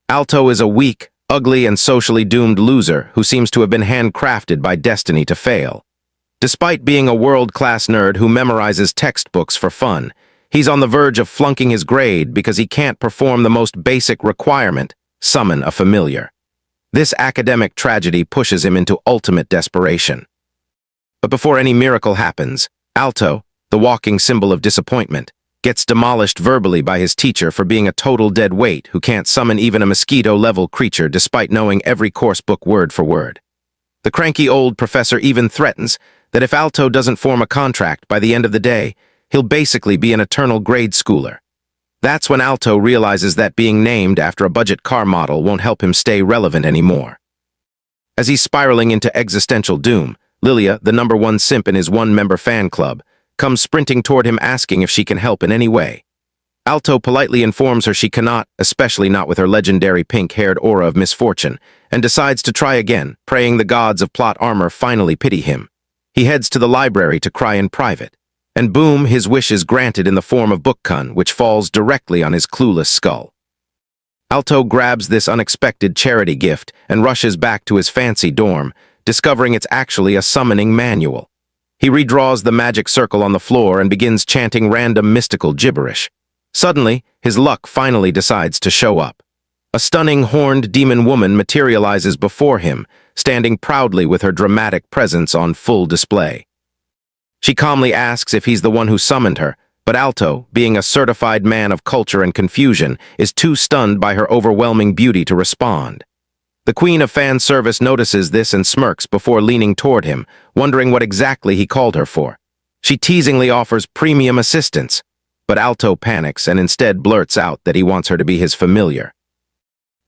Alto is a weak, ugly, and socially doomed loser who seems to have been handcrafted by destiny to fail. Despite being a world-class nerd who memorizes textbooks for fun, he's on the verge of flunking his grade because he can't perform the most basic requirement, summon a familiar. This academic tragedy pushes him into ultimate desperation. But before any miracle happens, Alto, the walking symbol of disappointment, gets demolished verbally by his teacher for being a total dead weight who can't summon even a mosquito-level creature despite knowing every course book word for word. The cranky old professor even threatens that if Alto doesn't form a contract by the end of the day, he'll basically be an eternal grade schooler. That's when Alto realizes that being named after a budget car model won't help him stay relevant anymore. As he's spiraling into existential doom, Lilia, the #1 simp in his one-member fan club, comes sprinting toward him asking if she can help in any way. Alto politely informs her she cannot, especially not with her legendary pink-haired aura of misfortune, and decides to try again, praying the gods of plot armor finally pity him. He heads to the library to cry in private, and boom, his wish is granted in the form of bookcun, which falls directly on his clueless skull. Alto grabs this unexpected charity gift and rushes back to his fancy dorm, discovering it's actually a summoning manual. He redraws the magic circle on the floor and begins chanting random mystical gibberish. Suddenly, his luck finally decides to show up. A stunning horned demon woman materializes before him, standing proudly with her dramatic presence on full display. She calmly asks if he's the one who summoned her, but Alto, being a certified man of culture and confusion, is too stunned by her overwhelming beauty to respond. The queen of fan service notices this and smirks before leaning toward him, wondering what exactly he called her for. She teasingly offers premium assistance, but Alto panics and instead blurts out that he wants her to be his familiar.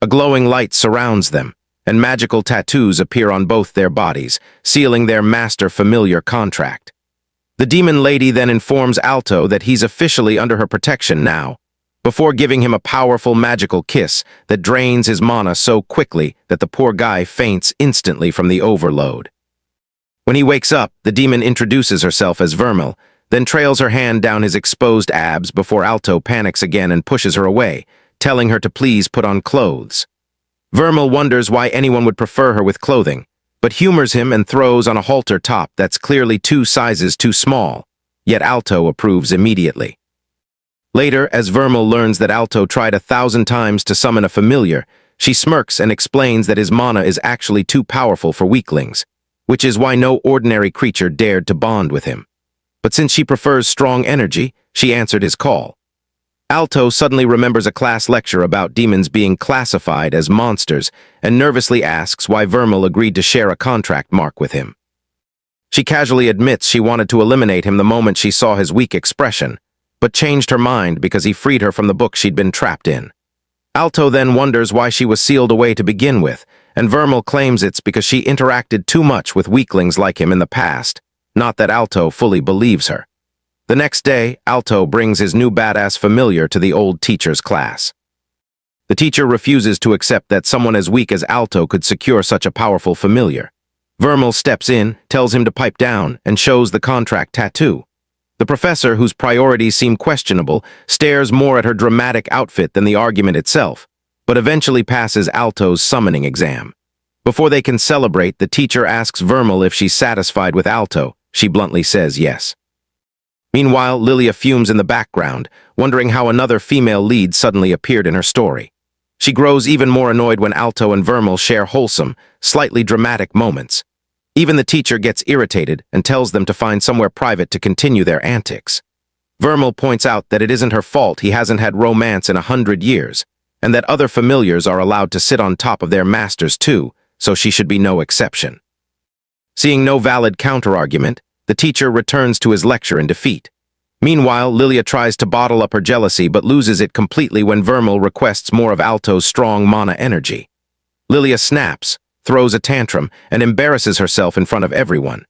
A glowing light surrounds them, and magical tattoos appear on both their bodies, sealing their master-familiar contract. The demon lady then informs Alto that he's officially under her protection now, before giving him a powerful magical kiss that drains his mana so quickly that the poor guy faints instantly from the overload. When he wakes up, the demon introduces herself as Vermeil, then trails her hand down his exposed abs before Alto panics again and pushes her away, telling her to please put on clothes. Vermeil wonders why anyone would prefer her with clothing, but humors him and throws on a halter top that's clearly 2 sizes too small, yet Alto approves immediately. Later, as Vermeil learns that Alto tried 1,000 times to summon a familiar, she smirks and explains that his mana is actually too powerful for weaklings, which is why no ordinary creature dared to bond with him. But since she prefers strong energy, she answered his call. Alto suddenly remembers a class lecture about demons being classified as monsters and nervously asks why Vermeil agreed to share a contract mark with him. She casually admits she wanted to eliminate him the moment she saw his weak expression, but changed her mind because he freed her from the book she'd been trapped in. Alto then wonders why she was sealed away to begin with, and Vermeil claims it's because she interacted too much with weaklings like him in the past, not that Alto fully believes her. The next day, Alto brings his new badass familiar to the old teacher's class. The teacher refuses to accept that someone as weak as Alto could secure such a powerful familiar. Vermeil steps in, tells him to pipe down, and shows the contract tattoo. The professor, whose priorities seem questionable, stares more at her dramatic outfit than the argument itself, but eventually passes Alto's summoning exam. Before they can celebrate, the teacher asks Vermeil if she's satisfied with Alto. She bluntly says yes. Meanwhile, Lilia fumes in the background, wondering how another female lead suddenly appeared in her story. She grows even more annoyed when Alto and Vermeil share wholesome, slightly dramatic moments. Even the teacher gets irritated and tells them to find somewhere private to continue their antics. Vermeil points out that it isn't her fault he hasn't had romance in 100 years, and that other familiars are allowed to sit on top of their masters too, so she should be no exception. Seeing no valid counter-argument, the teacher returns to his lecture in defeat. Meanwhile, Lilia tries to bottle up her jealousy but loses it completely when Vermeil requests more of Alto's strong mana energy. Lilia snaps, throws a tantrum, and embarrasses herself in front of everyone.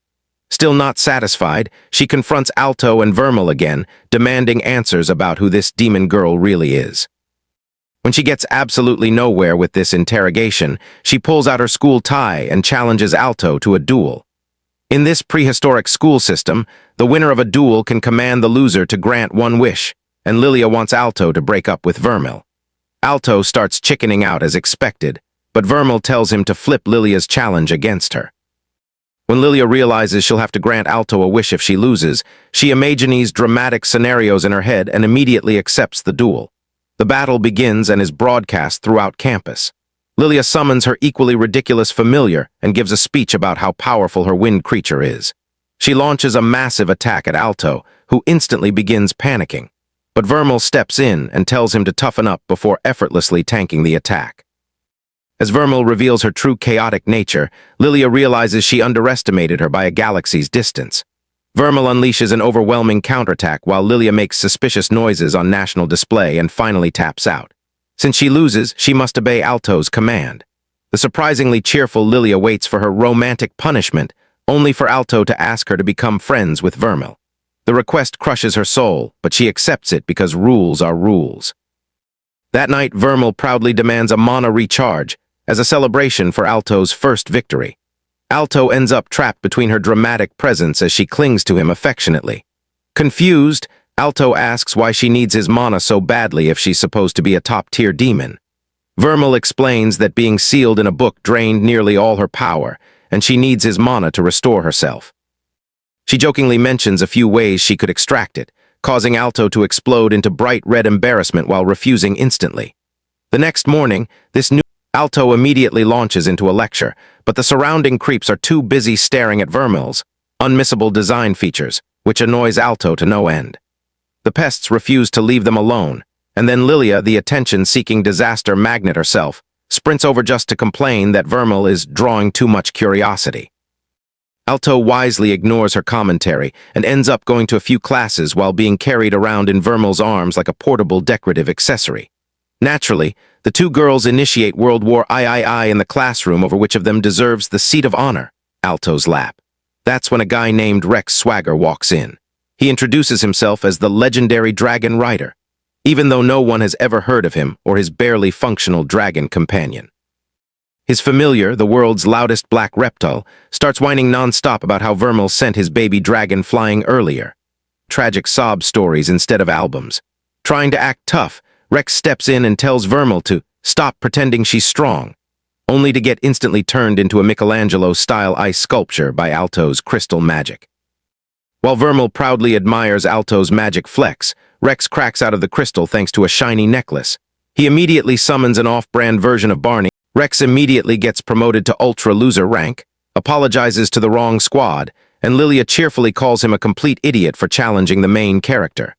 Still not satisfied, she confronts Alto and Vermeil again, demanding answers about who this demon girl really is. When she gets absolutely nowhere with this interrogation, she pulls out her school tie and challenges Alto to a duel. In this prehistoric school system, the winner of a duel can command the loser to grant one wish, and Lilia wants Alto to break up with Vermeil. Alto starts chickening out as expected, but Vermeil tells him to flip Lilia's challenge against her. When Lilia realizes she'll have to grant Alto a wish if she loses, she imagines dramatic scenarios in her head and immediately accepts the duel. The battle begins and is broadcast throughout campus. Lilia summons her equally ridiculous familiar and gives a speech about how powerful her wind creature is. She launches a massive attack at Alto, who instantly begins panicking. But Vermeil steps in and tells him to toughen up before effortlessly tanking the attack. As Vermeil reveals her true chaotic nature, Lilia realizes she underestimated her by a galaxy's distance. Vermeil unleashes an overwhelming counterattack while Lilia makes suspicious noises on national display and finally taps out. Since she loses, she must obey Alto's command. The surprisingly cheerful Lilia waits for her romantic punishment, only for Alto to ask her to become friends with Vermeil. The request crushes her soul, but she accepts it because rules are rules. That night, Vermeil proudly demands a mana recharge as a celebration for Alto's first victory. Alto ends up trapped between her dramatic presence as she clings to him affectionately. Confused, Alto asks why she needs his mana so badly if she's supposed to be a top-tier demon. Vermeil explains that being sealed in a book drained nearly all her power, and she needs his mana to restore herself. She jokingly mentions a few ways she could extract it, causing Alto to explode into bright red embarrassment while refusing instantly. The next morning, Alto immediately launches into a lecture, but the surrounding creeps are too busy staring at Vermeil's unmissable design features, which annoys Alto to no end. The pests refuse to leave them alone, and then Lilia, the attention-seeking disaster magnet herself, sprints over just to complain that Vermeil is drawing too much curiosity. Alto wisely ignores her commentary and ends up going to a few classes while being carried around in Vermeil's arms like a portable decorative accessory. Naturally, the two girls initiate World War III in the classroom over which of them deserves the seat of honor, Alto's lap. That's when a guy named Rex Swagger walks in. He introduces himself as the legendary dragon rider, even though no one has ever heard of him or his barely functional dragon companion. His familiar, the world's loudest black reptile, starts whining non-stop about how Vermeil sent his baby dragon flying earlier. Tragic sob stories instead of albums. Trying to act tough, Rex steps in and tells Vermeil to stop pretending she's strong, only to get instantly turned into a Michelangelo-style ice sculpture by Alto's crystal magic. While Vermeil proudly admires Alto's magic flex, Rex cracks out of the crystal thanks to a shiny necklace. He immediately summons an off-brand version of Barney. Rex immediately gets promoted to Ultra Loser rank, apologizes to the wrong squad, and Lilia cheerfully calls him a complete idiot for challenging the main character.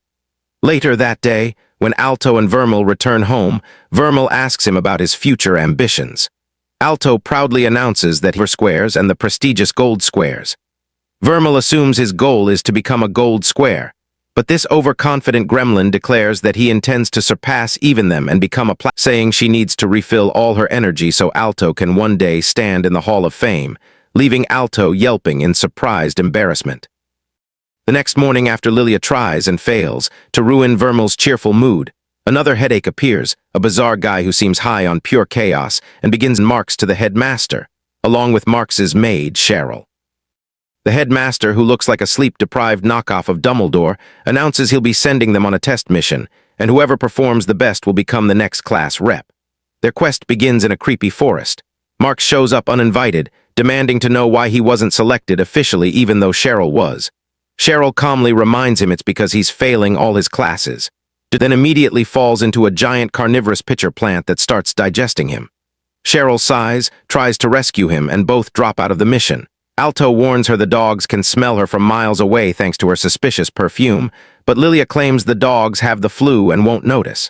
Later that day, when Alto and Vermeil return home, Vermeil asks him about his future ambitions. Alto proudly announces that he squares and the prestigious gold squares. Vermeil assumes his goal is to become a gold square, but this overconfident gremlin declares that he intends to surpass even them and become saying she needs to refill all her energy so Alto can one day stand in the Hall of Fame, leaving Alto yelping in surprised embarrassment. The next morning after Lilia tries and fails to ruin Vermeil's cheerful mood, another headache appears, a bizarre guy who seems high on pure chaos and begins Marks to the headmaster, along with Marx's maid, Cheryl. The headmaster, who looks like a sleep-deprived knockoff of Dumbledore, announces he'll be sending them on a test mission, and whoever performs the best will become the next class rep. Their quest begins in a creepy forest. Marx shows up uninvited, demanding to know why he wasn't selected officially even though Cheryl was. Cheryl calmly reminds him it's because he's failing all his classes, then immediately falls into a giant carnivorous pitcher plant that starts digesting him. Cheryl sighs, tries to rescue him, and both drop out of the mission. Alto warns her the dogs can smell her from miles away thanks to her suspicious perfume, but Lilia claims the dogs have the flu and won't notice.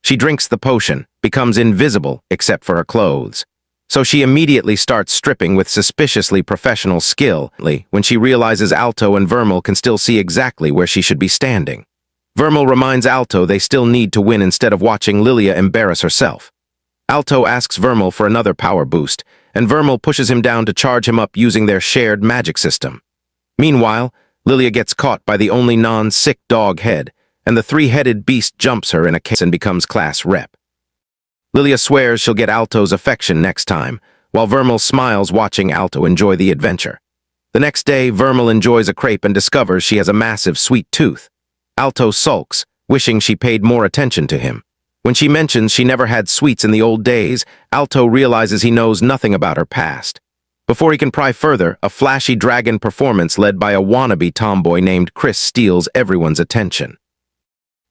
She drinks the potion, becomes invisible except for her clothes. So she immediately starts stripping with suspiciously professional skill when she realizes Alto and Vermeil can still see exactly where she should be standing. Vermeil reminds Alto they still need to win instead of watching Lilia embarrass herself. Alto asks Vermeil for another power boost, and Vermeil pushes him down to charge him up using their shared magic system. Meanwhile, Lilia gets caught by the only non-sick dog head, and the three-headed beast jumps her in a case and becomes class rep. Lilia swears she'll get Alto's affection next time, while Vermeil smiles watching Alto enjoy the adventure. The next day, Vermeil enjoys a crepe and discovers she has a massive sweet tooth. Alto sulks, wishing she paid more attention to him. When she mentions she never had sweets in the old days, Alto realizes he knows nothing about her past. Before he can pry further, a flashy dragon performance led by a wannabe tomboy named Chris steals everyone's attention.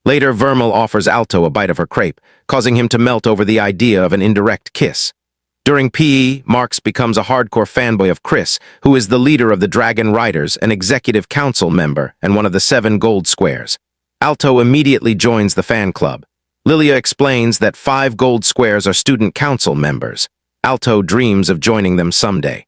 Later, Vermeil offers Alto a bite of her crepe, causing him to melt over the idea of an indirect kiss. During PE, Marks becomes a hardcore fanboy of Chris, who is the leader of the Dragon Riders, an executive council member, and one of the 7 gold squares. Alto immediately joins the fan club. Lilia explains that 5 gold squares are student council members. Alto dreams of joining them someday.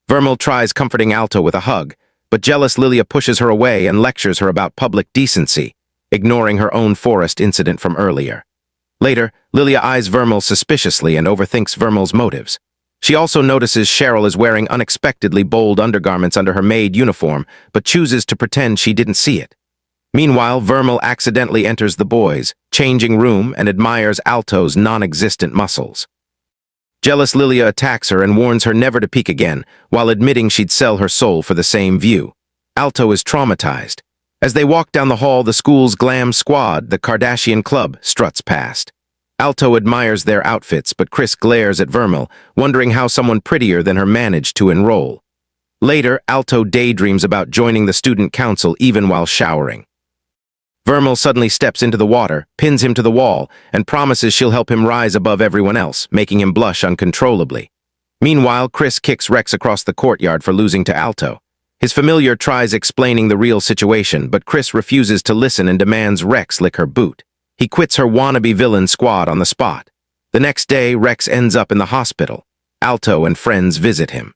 Vermeil tries comforting Alto with a hug, but jealous Lilia pushes her away and lectures her about public decency, ignoring her own forest incident from earlier. Later, Lilia eyes Vermeil suspiciously and overthinks Vermeil's motives. She also notices Cheryl is wearing unexpectedly bold undergarments under her maid uniform, but chooses to pretend she didn't see it. Meanwhile, Vermeil accidentally enters the boys' changing room and admires Alto's non-existent muscles. Jealous Lilia attacks her and warns her never to peek again, while admitting she'd sell her soul for the same view. Alto is traumatized. As they walk down the hall, the school's glam squad, the Kardashian Club, struts past. Alto admires their outfits, but Chris glares at Vermeil, wondering how someone prettier than her managed to enroll. Later, Alto daydreams about joining the student council even while showering. Vermeil suddenly steps into the water, pins him to the wall, and promises she'll help him rise above everyone else, making him blush uncontrollably. Meanwhile, Chris kicks Rex across the courtyard for losing to Alto. His familiar tries explaining the real situation, but Chris refuses to listen and demands Rex lick her boot. He quits her wannabe villain squad on the spot. The next day, Rex ends up in the hospital. Alto and friends visit him.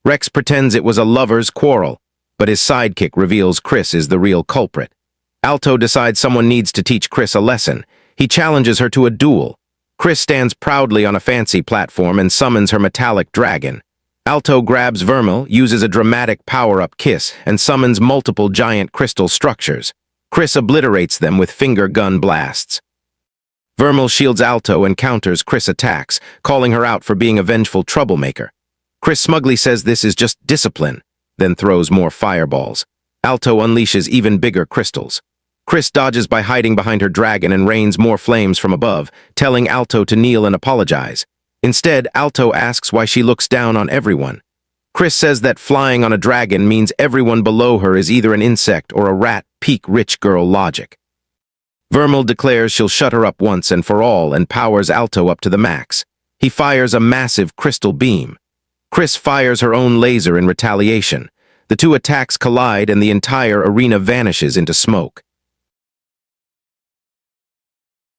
Rex pretends it was a lover's quarrel, but his sidekick reveals Chris is the real culprit. Alto decides someone needs to teach Chris a lesson. He challenges her to a duel. Chris stands proudly on a fancy platform and summons her metallic dragon. Alto grabs Vermeil, uses a dramatic power-up kiss, and summons multiple giant crystal structures. Chris obliterates them with finger gun blasts. Vermeil shields Alto and counters Chris' attacks, calling her out for being a vengeful troublemaker. Chris smugly says this is just discipline, then throws more fireballs. Alto unleashes even bigger crystals. Chris dodges by hiding behind her dragon and rains more flames from above, telling Alto to kneel and apologize. Instead, Alto asks why she looks down on everyone. Chris says that flying on a dragon means everyone below her is either an insect or a rat, peak rich girl logic. Vermeil declares she'll shut her up once and for all and powers Alto up to the max. He fires a massive crystal beam. Chris fires her own laser in retaliation. The two attacks collide and the entire arena vanishes into smoke.